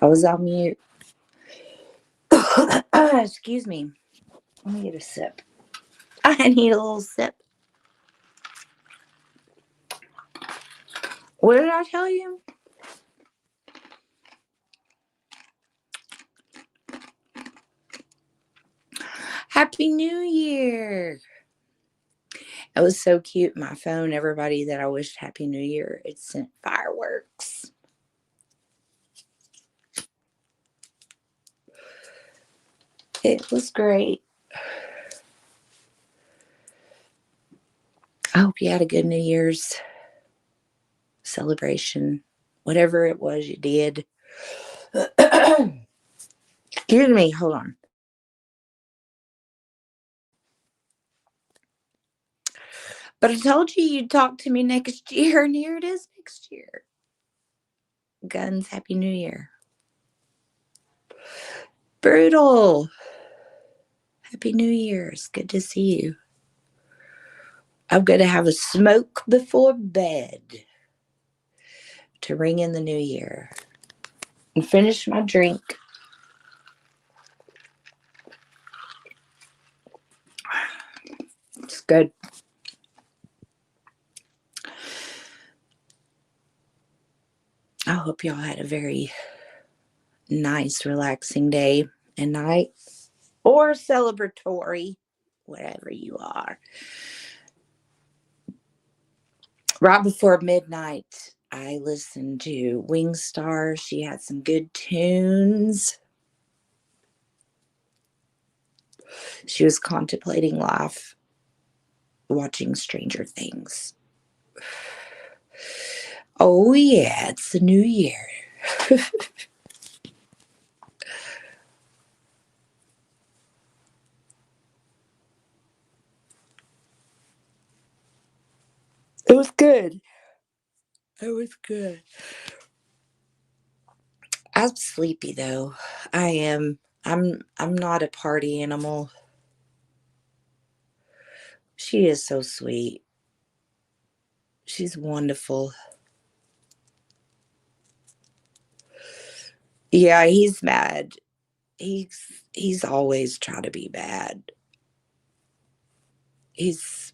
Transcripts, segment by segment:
I was on mute. Excuse me. Let me get a sip. I need a little sip. What did I tell you? Happy New Year. It was so cute. My phone, everybody that I wished Happy New Year, it sent fireworks. It was great. I hope you had a good New Year's celebration. Whatever it was you did. Excuse me. Hold on. But I told you you'd talk to me next year, and here it is next year. Guns, Happy New Year. Brutal. Happy New Year. It's good to see you. I'm going to have a smoke before bed to ring in the new year and finish my drink. It's good. I hope y'all had a very nice, relaxing day and night, or celebratory, whatever you are. Right before midnight, I listened to Wingstar. She had some good tunes. She was contemplating life, watching Stranger Things. Oh, yeah, it's the new year. It was good. It was good. I'm sleepy though. I am. I'm not a party animal. She is so sweet. She's wonderful. Yeah, he's mad. He's always trying to be bad. He's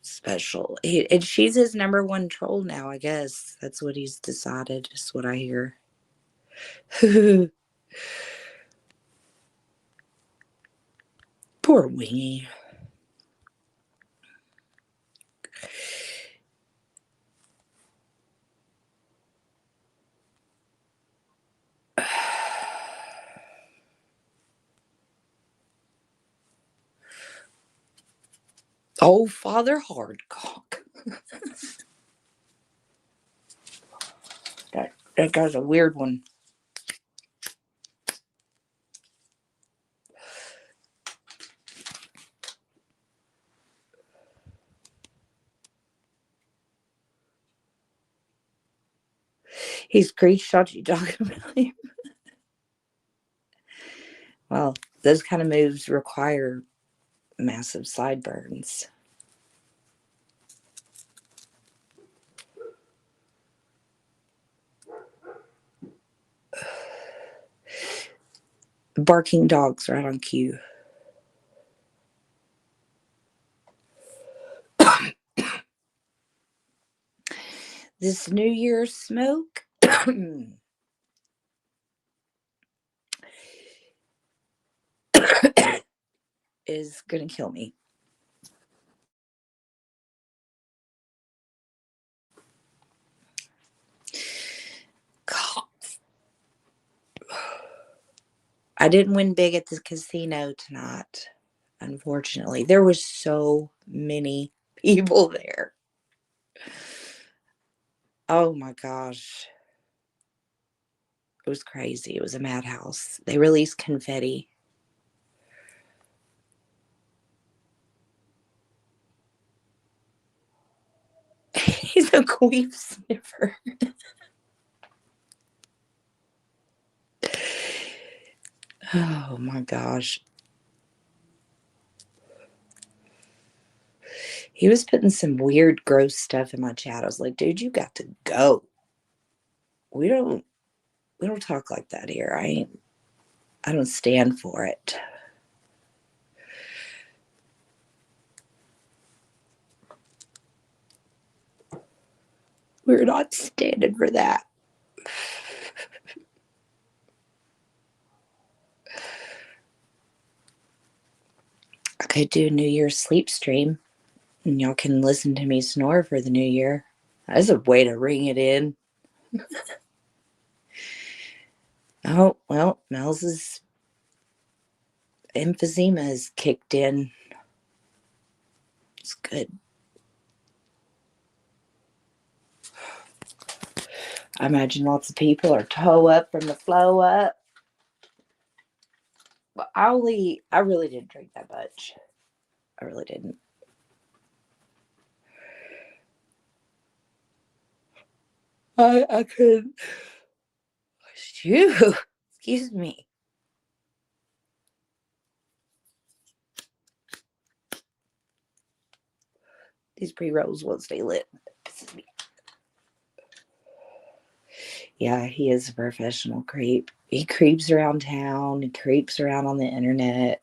special. And she's his number one troll now, I guess. That's what he's decided. Is what I hear. Poor Wingy. Oh, Father Hardcock. That guy's a weird one. He's screenshot you talking about him. Well, those kind of moves require massive sideburns. Barking dogs right on cue. This New Year's smoke is going to kill me. God. I didn't win big at the casino tonight, unfortunately. There was so many people there. Oh my gosh. It was crazy. It was a madhouse. They released confetti. He's a queef sniffer. Oh my gosh. He was putting some weird, gross stuff in my chat. I was like, dude, you got to go. We don't. We don't talk like that here. I don't stand for it. We're not standing for that. I could do a New Year's sleep stream, and y'all can listen to me snore for the new year. That's a way to ring it in. Oh, well, Mel's emphysema has kicked in. It's good. I imagine lots of people are toe up from the flow up. But I really didn't drink that much. I really didn't. I couldn't. Phew. Excuse me. These pre-rolls won't stay lit. Pisses me. Yeah, he is a professional creep. He creeps around town. He creeps around on the internet.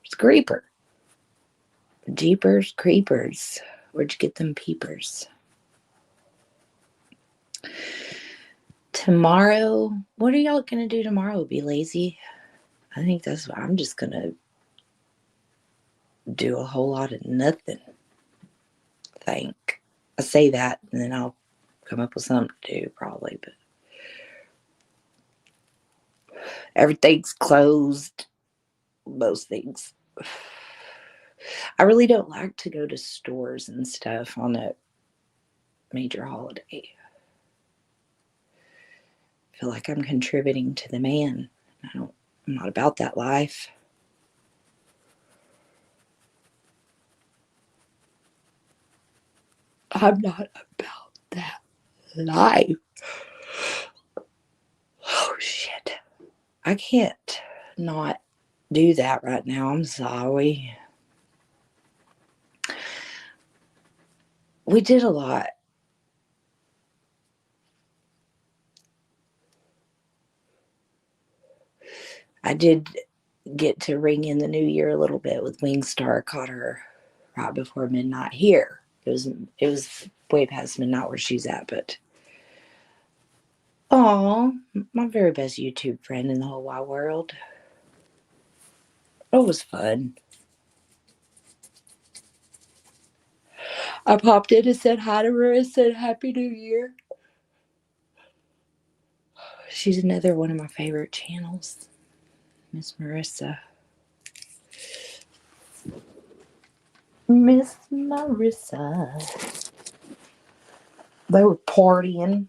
It's a creeper. Jeepers creepers. Where'd you get them peepers? Tomorrow, what are y'all gonna do tomorrow? Be lazy? I think that's what I'm just gonna do a whole lot of nothing. Think. I say that and then I'll come up with something to do probably, but everything's closed. Most things. I really don't like to go to stores and stuff on a major holiday. I feel like I'm contributing to the man. I'm not about that life. I'm not about that life. Oh shit. I can't not do that right now. I'm sorry. We did a lot. I did get to ring in the new year a little bit with Wingstar. Caught her right before midnight here. It was way past midnight where she's at, but oh, my very best YouTube friend in the whole wide world. It was fun. I popped in and said hi to her and said Happy New Year. She's another one of my favorite channels, Miss Marissa. Miss Marissa. They were partying.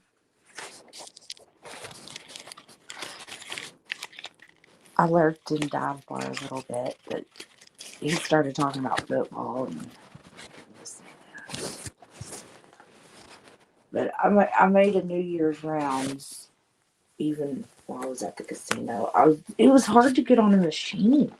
I lurked and dived bar a little bit, but he started talking about football and but I made a New Year's rounds even while I was at the casino. It was hard to get on a machine.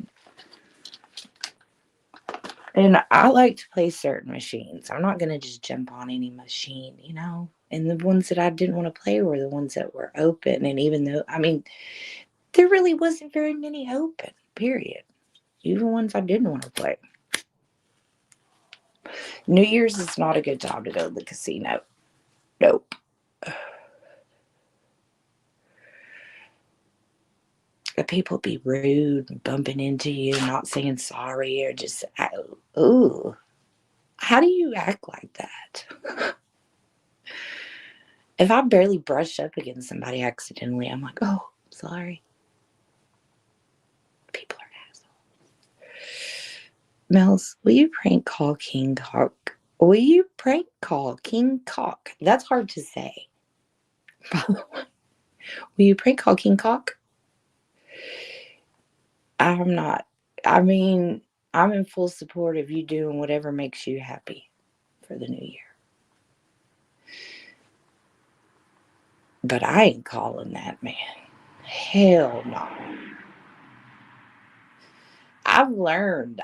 And I like to play certain machines. I'm not going to just jump on any machine, you know? And the ones that I didn't want to play were the ones that were open. And even though, I mean, there really wasn't very many open, period. Even ones I didn't want to play. New Year's is not a good time to go to the casino. Nope. People be rude, bumping into you, not saying sorry, or just, ooh, how do you act like that? If I barely brush up against somebody accidentally, I'm like, oh, sorry. People are assholes. Mel's, will you prank call King Cock? Will you prank call King Cock? That's hard to say. Will you prank call King Cock? I'm not. I mean, I'm in full support of you doing whatever makes you happy for the new year. But I ain't calling that man. Hell no. I've learned.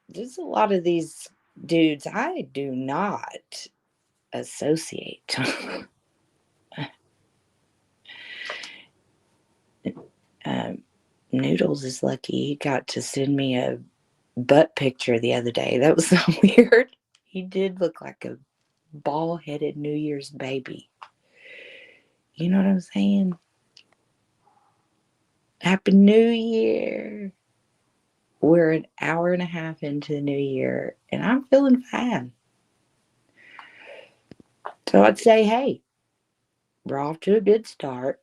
There's a lot of these dudes I do not associate. Noodles is lucky he got to send me a butt picture the other day. That was so weird. He did look like a bald-headed New Year's baby. You know what I'm saying? Happy New Year. We're an hour and a half into the new year, and I'm feeling fine. So I'd say, hey, we're off to a good start.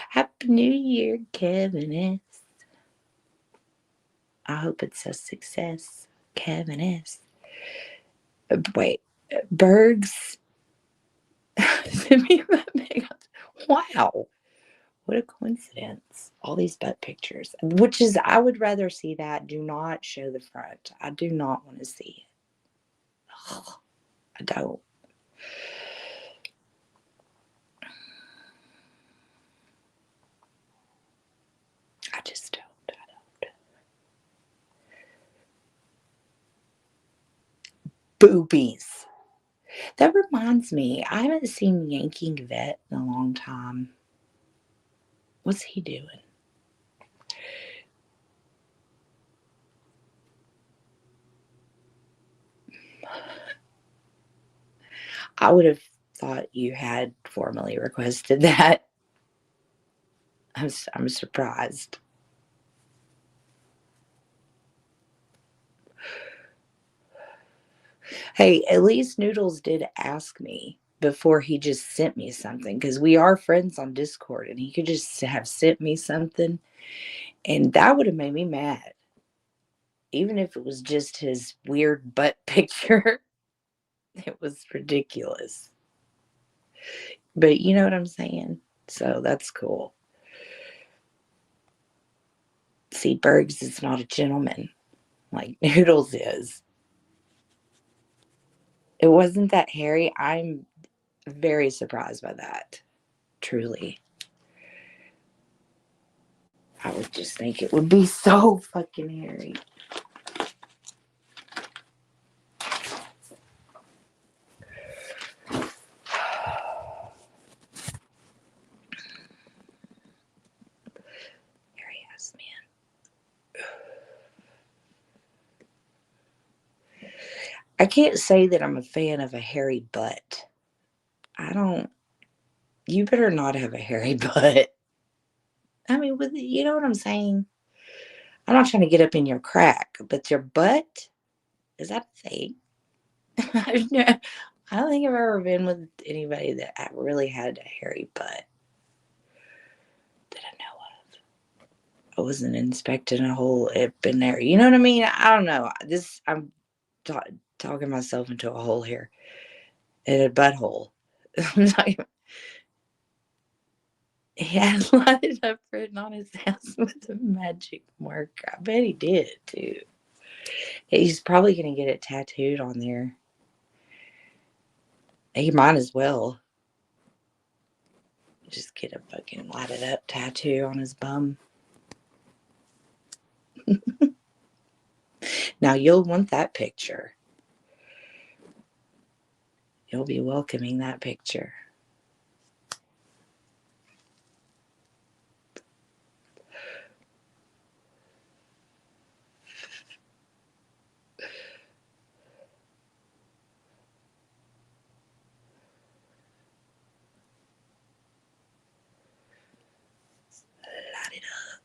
Happy New Year, Kevin S. I hope it's a success, Kevin S. Wait, Bergs. Send me my makeup. Wow. What a coincidence. All these butt pictures. Which is, I would rather see that. Do not show the front. I do not want to see it. Ugh, I don't. I just don't. Boobies. That reminds me, I haven't seen Yanking Vet in a long time. What's he doing? I would have thought you had formally requested that. I'm surprised. Hey, at least Noodles did ask me before he just sent me something because we are friends on Discord and he could just have sent me something and that would have made me mad. Even if it was just his weird butt picture, it was ridiculous. But you know what I'm saying? So that's cool. See, Bergs is not a gentleman like Noodles is. It wasn't that hairy. I'm very surprised by that. Truly. I would just think it would be so fucking hairy. Hairy ass man. I can't say that I'm a fan of a hairy butt. I don't. You better not have a hairy butt. I mean, you know what I'm saying? I'm not trying to get up in your crack, but your butt, is that a thing? I don't think I've ever been with anybody that really had a hairy butt that I know of. I wasn't inspecting a whole it been there. You know what I mean? I don't know. I'm talking myself into a hole here, in a butthole. I'm talking. He had lighted up written on his ass with a magic mark. I bet he did too. He's probably gonna get it tattooed on there. He might as well just get a fucking lighted up tattoo on his bum. Now you'll want that picture. You'll be welcoming that picture. Light it up.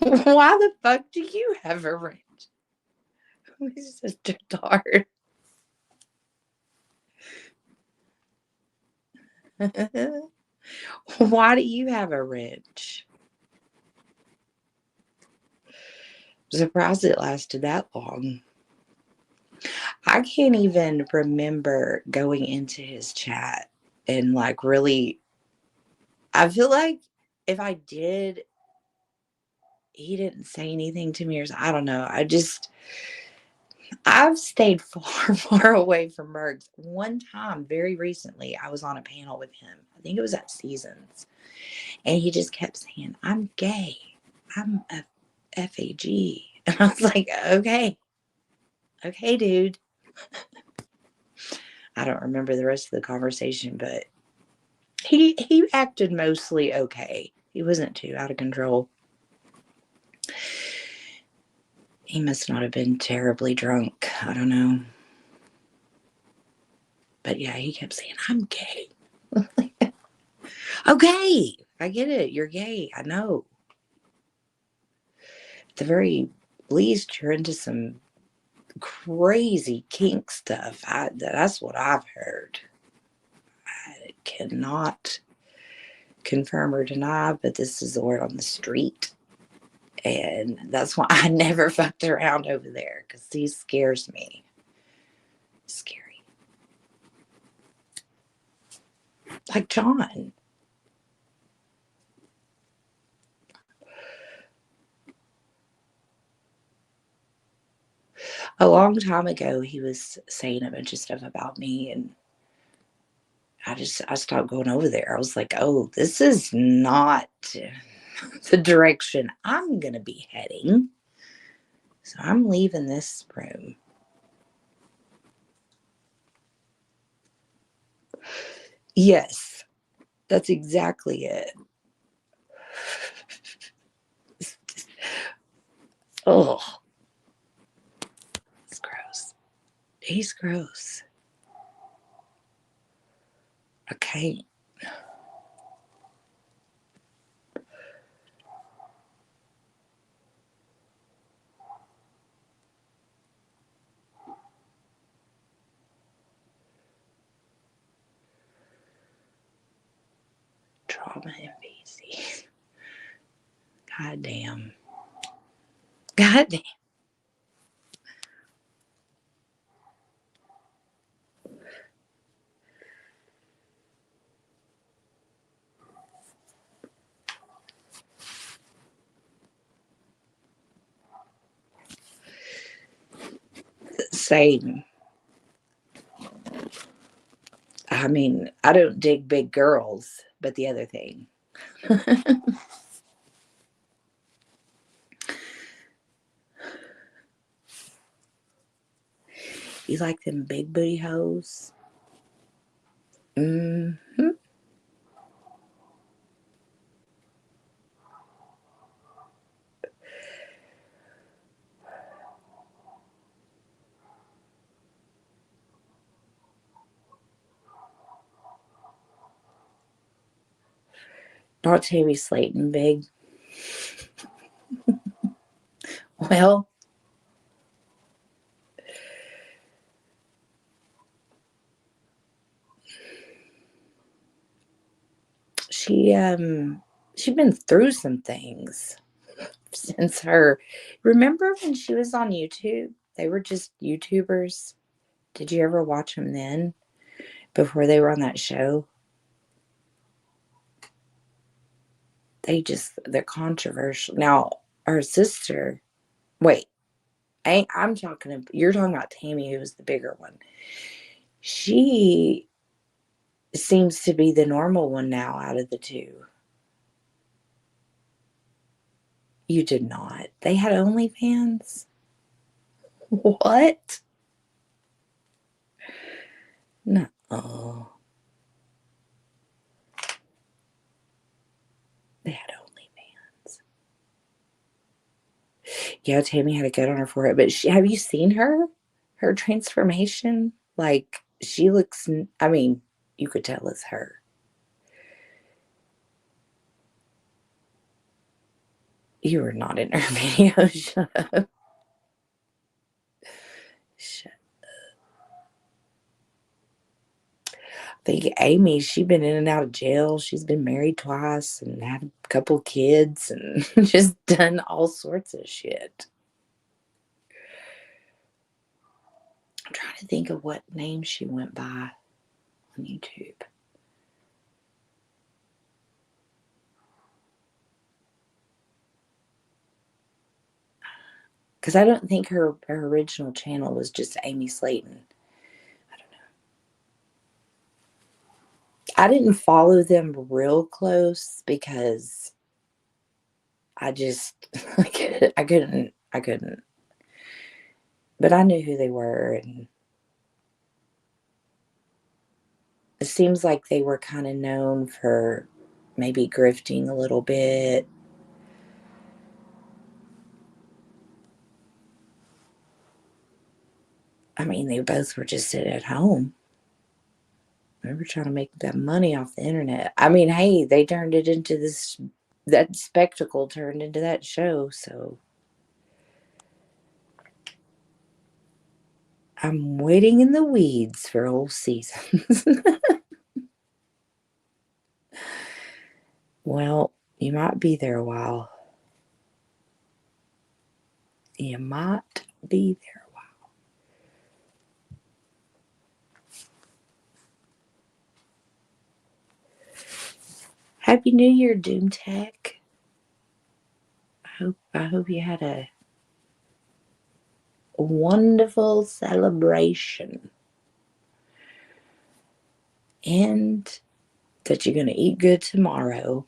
Why the fuck do you have a wrench? He's just a dart. Why do you have a wrench? I'm surprised it lasted that long. I can't even remember going into his chat and like really. I feel like if I did, he didn't say anything to me or I don't know. I just I've stayed far, far away from Mergs. One time, very recently, I was on a panel with him. I think it was at Seasons. And he just kept saying, I'm gay. I'm a FAG. And I was like, okay. Okay, dude. I don't remember the rest of the conversation, but he acted mostly okay. He wasn't too out of control. He must not have been terribly drunk. I don't know. But yeah, he kept saying, I'm gay. Okay, I get it. You're gay. I know. At the very least, you're into some crazy kink stuff. That's what I've heard. I cannot confirm or deny, but this is the word on the street. And that's why I never fucked around over there because he scares me. Scary. Like John. A long time ago, he was saying a bunch of stuff about me, and I stopped going over there. I was like, oh, this is not the direction I'm going to be heading. So I'm leaving this room. Yes, that's exactly it. Oh, it's gross. He's gross. Okay. Trauma and BC. God damn. God damn. Same. I mean, I don't dig big girls, but the other thing. You like them big booty hoes? Mm-hmm. Not Tammy Slayton big. Well, she she's been through some things since her. Remember when she was on YouTube? They were just YouTubers. Did you ever watch them then? Before they were on that show? They're controversial. Now, her sister, wait, I'm talking, you're talking about Tammy, who was the bigger one. She seems to be the normal one now out of the two. You did not. They had OnlyFans? What? No. Oh, they had OnlyFans. Yeah, Tammy had a gut on her forehead, but have you seen her? Her transformation? Like, she looks, I mean, you could tell it's her. You were not in her video. Shut up. Shut. I think Amy, she's been in and out of jail. She's been married twice and had a couple kids and just done all sorts of shit. I'm trying to think of what name she went by on YouTube. Because I don't think her original channel was just Amy Slayton. I don't know. I didn't follow them real close because I just I couldn't. But I knew who they were, and it seems like they were kind of known for maybe grifting a little bit. I mean, they both were just sitting at home. They were trying to make that money off the internet. I mean, hey, they turned it into that spectacle turned into that show, so I'm waiting in the weeds for whole seasons. Well, you might be there a while. You might be there a while. Happy New Year, Doom Tech. I hope you had a wonderful celebration. And that you're going to eat good tomorrow.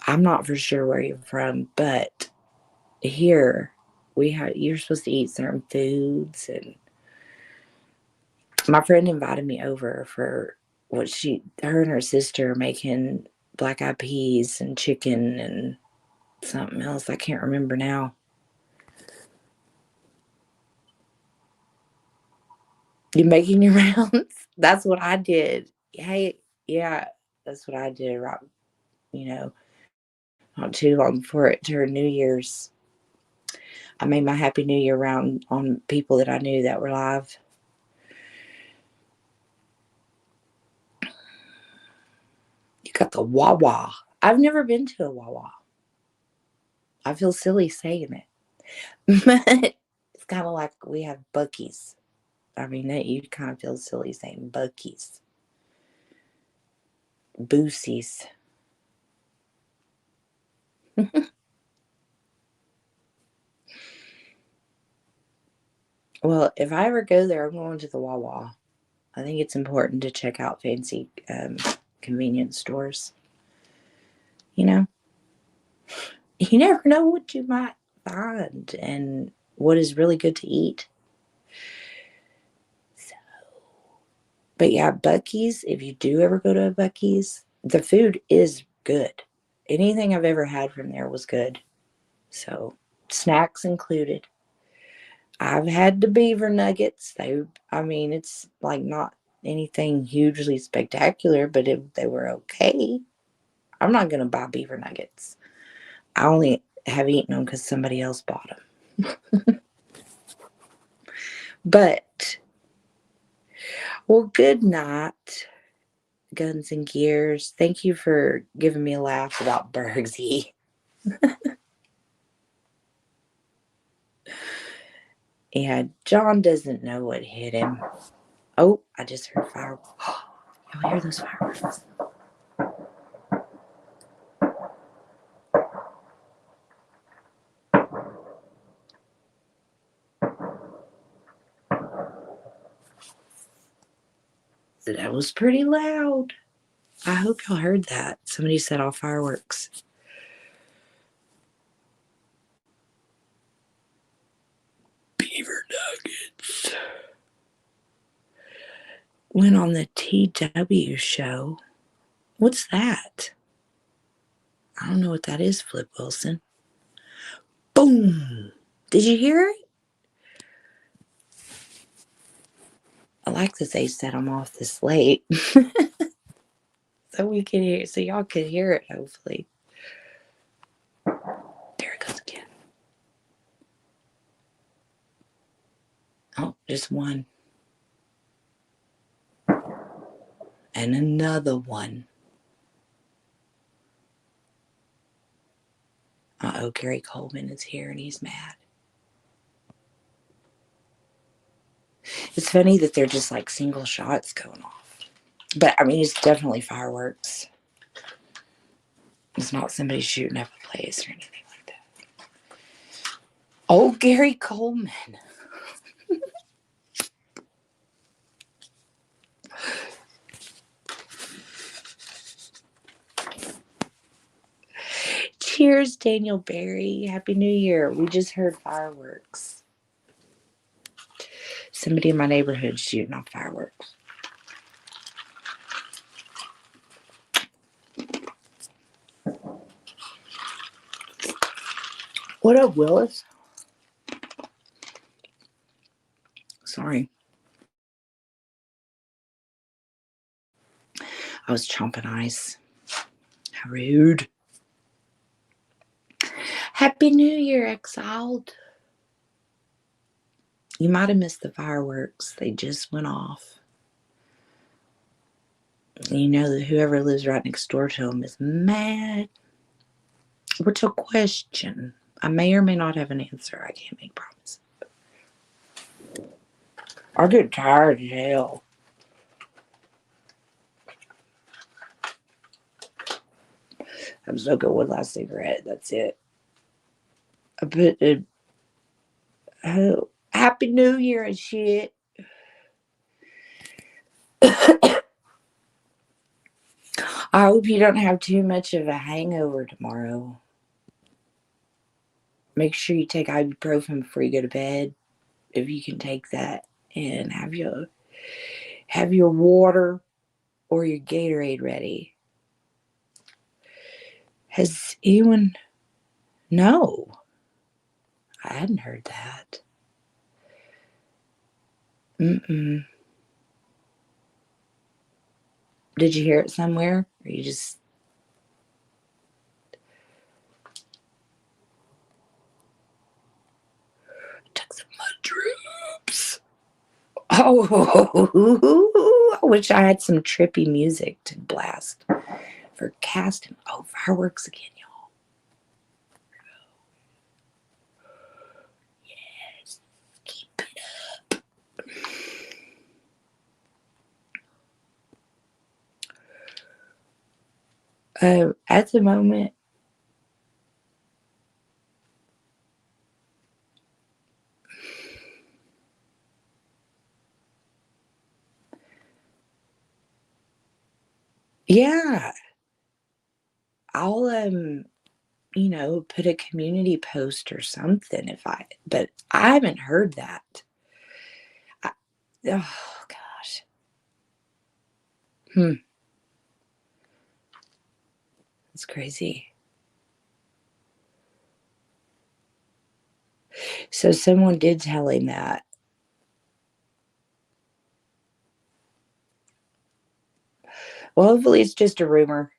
I'm not for sure where you're from, but here you're supposed to eat certain foods, and my friend invited me over for her and her sister are making black eyed peas and chicken and something else I can't remember now. You making your rounds? That's what I did. Hey, yeah, that's what I did. Right, not too long before it turned New Year's. I made my Happy New Year round on people that I knew that were live. You got the Wawa. I've never been to a Wawa. I feel silly saying it. But it's kind of like we have Buc-ee's. I mean, you kind of feel silly saying Buc-ee's. Boosie's. Well, if I ever go there, I'm going to the Wawa. I think it's important to check out fancy convenience stores. You know, you never know what you might find and what is really good to eat. So, but yeah, Buc-ee's, if you do ever go to a Buc-ee's, the food is good. Anything I've ever had from there was good. So, snacks included. I've had the beaver nuggets. It's like not anything hugely spectacular, but they were okay. I'm not going to buy beaver nuggets. I only have eaten them because somebody else bought them. But, well, good night, Guns and Gears. Thank you for giving me a laugh about Bergsy. Yeah, John doesn't know what hit him. Oh, I just heard fireworks. Y'all hear those fireworks? That was pretty loud. I hope y'all heard that. Somebody set off fireworks. Beaver nuggets. Went on the TW show. What's that? I don't know what that is, Flip Wilson. Boom! Did you hear it? I like that they set them off this late. So y'all can hear it, hopefully. There it goes again. Oh, just one. And another one. Uh-oh, Gary Coleman is here and he's mad. It's funny that they're just like single shots going off. But, I mean, it's definitely fireworks. It's not somebody shooting up a place or anything like that. Oh, Gary Coleman. Cheers, Daniel Barry. Happy New Year. We just heard fireworks. Somebody in my neighborhood shooting off fireworks. What up, Willis? Sorry. I was chomping ice. How rude. Happy New Year, exiled. You might have missed the fireworks. They just went off. You know that whoever lives right next door to them is mad. What's a question? I may or may not have an answer. I can't make promises. I get tired as hell. I'm still going with last cigarette. That's it. I put it. Oh, Happy New Year and shit. I hope you don't have too much of a hangover tomorrow. Make sure you take ibuprofen before you go to bed, if you can take that, and have your water or your Gatorade ready. Has anyone? No, I hadn't heard that. Mm-mm. Did you hear it somewhere? Or you just took some mushrooms? Oh, I wish I had some trippy music to blast for casting. Oh, fireworks again, y'all. Yes, keep it up. At the moment, yeah, I'll put a community post or something but I haven't heard that. I, oh gosh. That's crazy. So someone did tell him that. Well, hopefully it's just a rumor.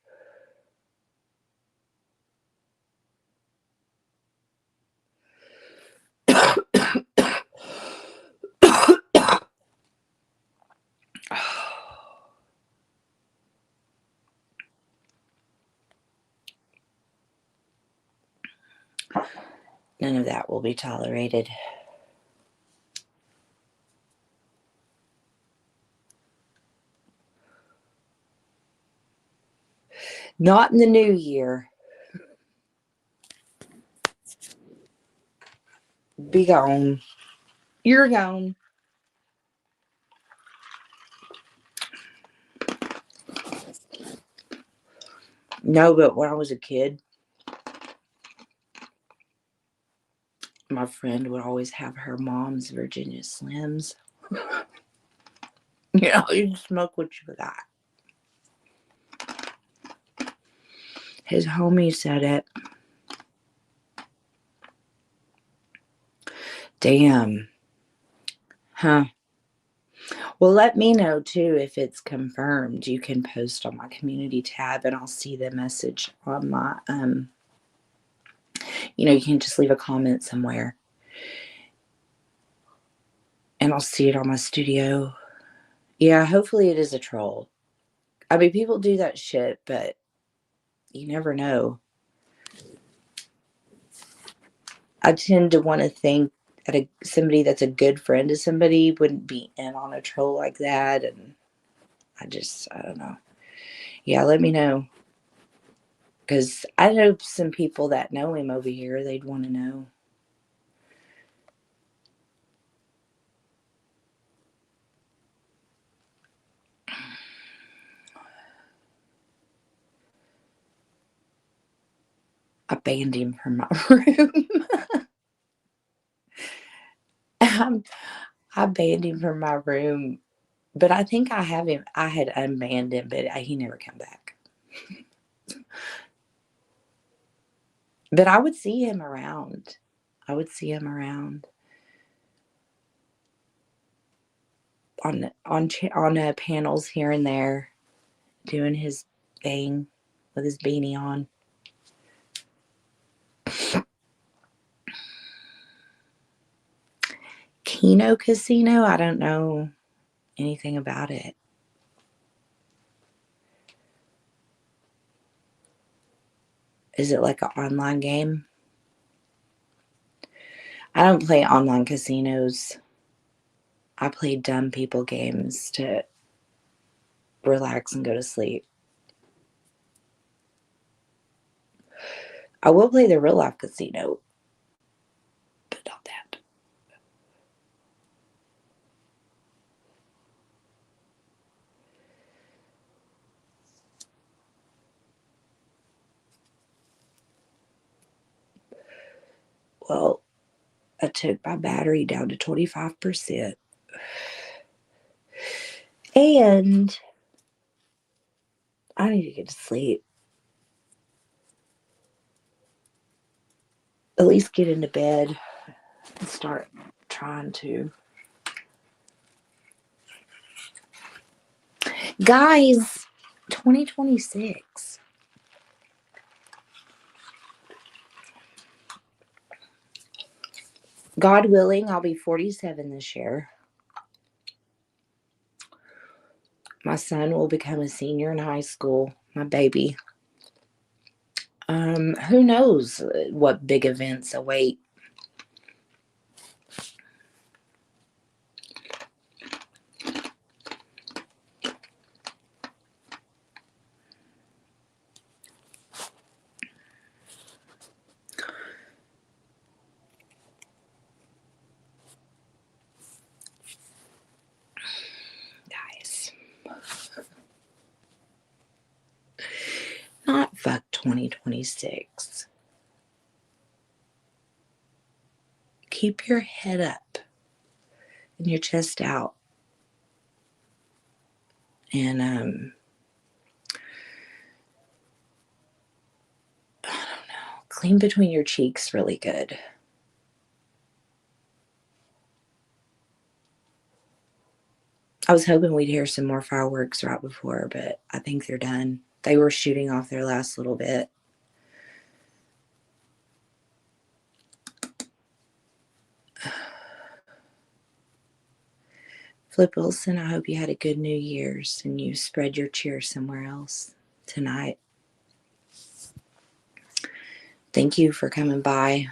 None of that will be tolerated. Not in the new year. Be gone. You're gone. No, but when I was a kid, my friend would always have her mom's Virginia Slims. You smoke what you got. His homie said it. Damn. Huh. Well, let me know too if it's confirmed. You can post on my community tab and I'll see the message on my you can just leave a comment somewhere. And I'll see it on my studio. Yeah, hopefully it is a troll. I mean, people do that shit, but you never know. I tend to want to think that somebody that's a good friend to somebody wouldn't be in on a troll like that. And I don't know. Yeah, let me know. Because I know some people that know him over here. They'd want to know. I banned him from my room. I banned him from my room, but I think I have him. I had unbanned him, but he never come back. But I would see him around. I would see him around on panels here and there, doing his thing with his beanie on. Keno Casino, I don't know anything about it. Is it like an online game? I don't play online casinos. I play dumb people games to relax and go to sleep. I will play the real life casino, but not that. Well, I took my battery down to 25%. And I need to get to sleep. At least get into bed and start trying to. Guys, 2026. God willing, I'll be 47 this year. My son will become a senior in high school, my baby. Who knows what big events await. Guys. Not fuck 2026. Keep your head up and your chest out. And I don't know, clean between your cheeks really good. I was hoping we'd hear some more fireworks right before, but I think they're done. They were shooting off their last little bit. Flip Wilson, I hope you had a good New Year's and you spread your cheer somewhere else tonight. Thank you for coming by.